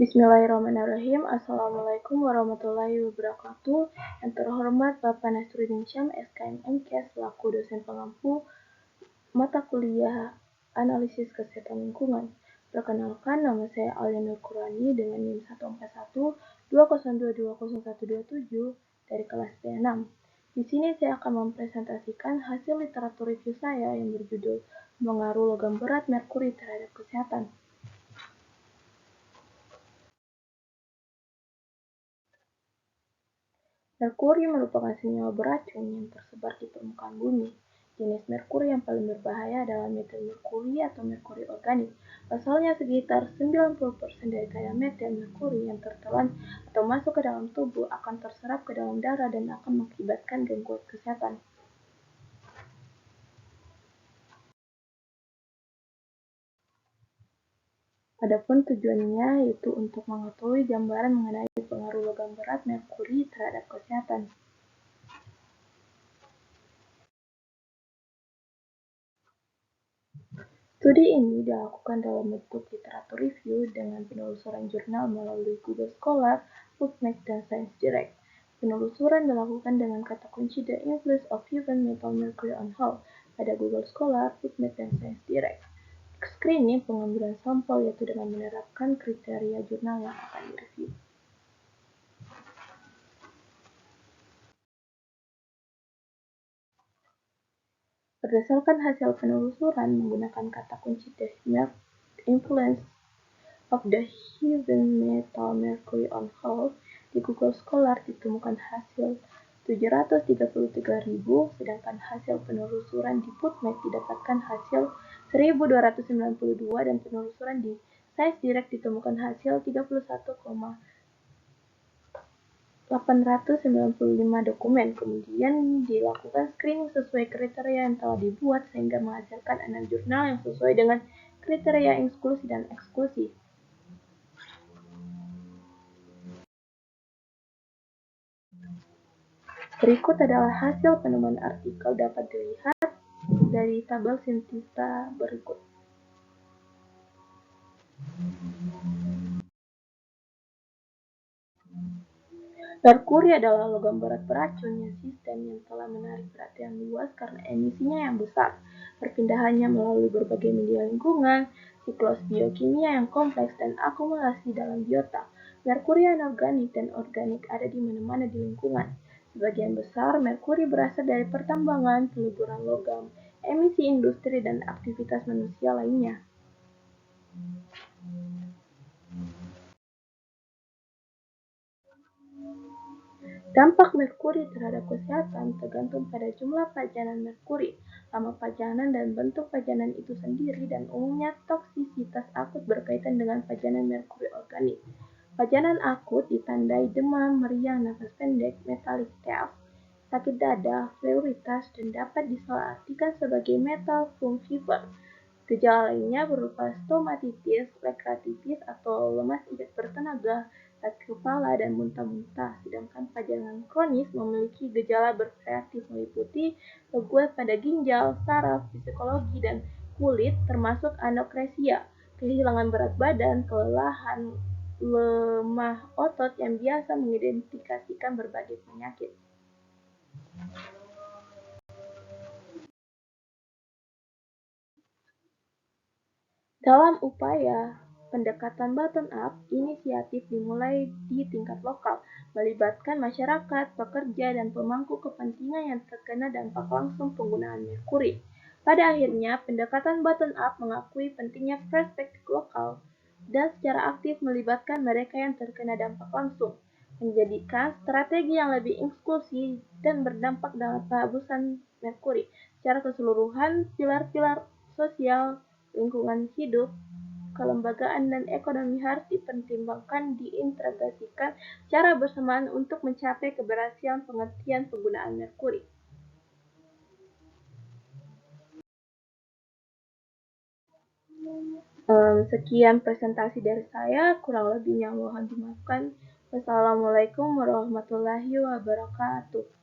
Bismillahirrahmanirrahim. Assalamualaikum warahmatullahi wabarakatuh. Yang terhormat Bapak Nasruddin Syam, SKM MKes, selaku dosen pengampu mata kuliah Analisis Kesehatan Lingkungan. Perkenalkan, nama saya Alia Nur Qurani dengan NIM 14120220127 dari kelas B6. Di sini saya akan mempresentasikan hasil literatur review saya yang berjudul Pengaruh Logam Berat Merkuri Terhadap Kesehatan. Merkuri merupakan senyawa beracun yang tersebar di permukaan bumi. Jenis merkuri yang paling berbahaya adalah metil merkuri atau merkuri organik. Pasalnya sekitar 90% dari kadar metil merkuri yang tertelan atau masuk ke dalam tubuh akan terserap ke dalam darah dan akan mengakibatkan gangguan kesehatan. Adapun tujuannya yaitu untuk mengetahui gambaran mengenai pengaruh logam berat merkuri terhadap kesehatan. Studi ini dilakukan dalam bentuk literatur review dengan penelusuran jurnal melalui Google Scholar, PubMed, dan Science Direct. Penelusuran dilakukan dengan kata kunci The Influence of Human Metal Mercury on Health pada Google Scholar, PubMed, dan Science Direct. Screening pengambilan sampel yaitu dengan menerapkan kriteria jurnal yang akan direview. Berdasarkan hasil penelusuran menggunakan kata kunci The Influence of the Heavy Metal Mercury on Health di Google Scholar ditemukan hasil 733.000, sedangkan hasil penelusuran di PubMed didapatkan hasil 1.292 dan penelusuran di Science Direct ditemukan hasil 31,895 dokumen. Kemudian dilakukan screening sesuai kriteria yang telah dibuat sehingga menghasilkan 6 jurnal yang sesuai dengan kriteria inklusi dan eksklusi. Berikut adalah hasil penemuan artikel dapat dilihat dari tabel sintesa berikut. Merkuri adalah logam berat beracun yang sistem yang telah menarik perhatian luas karena emisinya yang besar, perpindahannya melalui berbagai media lingkungan, siklus biokimia yang kompleks, dan akumulasi dalam biota. Merkuri anorganik dan organik ada di mana-mana di lingkungan. Sebagian besar merkuri berasal dari pertambangan, peleburan logam, emisi industri, dan aktivitas manusia lainnya. Dampak merkuri terhadap kesehatan tergantung pada jumlah pajanan merkuri, lama pajanan, dan bentuk pajanan itu sendiri, dan umumnya toksisitas akut berkaitan dengan pajanan merkuri organik. Pajanan akut ditandai demam, meriang, nafas pendek, metallic cough, sakit dada, pleuritis, dan dapat disalahartikan sebagai metal lung fever. Gejala lainnya berupa stomatitis, lekatitis, atau lemas tidak bertenaga, sakit kepala, dan muntah-muntah. Sedangkan pajanan kronis memiliki gejala bervariatif meliputi gangguan pada ginjal, saraf, psikologi, dan kulit, termasuk anokresia, kehilangan berat badan, kelelahan, lemah otot yang biasa mengidentifikasikan berbagai penyakit. Dalam upaya pendekatan bottom-up, inisiatif dimulai di tingkat lokal, melibatkan masyarakat, pekerja, dan pemangku kepentingan yang terkena dampak langsung penggunaan merkuri. Pada akhirnya, pendekatan bottom-up mengakui pentingnya perspektif lokal dan secara aktif melibatkan mereka yang terkena dampak langsung, menjadikan strategi yang lebih inklusif dan berdampak dalam penghapusan merkuri. Secara keseluruhan, pilar-pilar sosial, lingkungan hidup, kelembagaan, dan ekonomi harus dipertimbangkan diintegrasikan secara bersamaan untuk mencapai keberhasilan pengertian penggunaan merkuri. Sekian presentasi dari saya, kurang lebihnya mohon dimaafkan. Wassalamualaikum warahmatullahi wabarakatuh.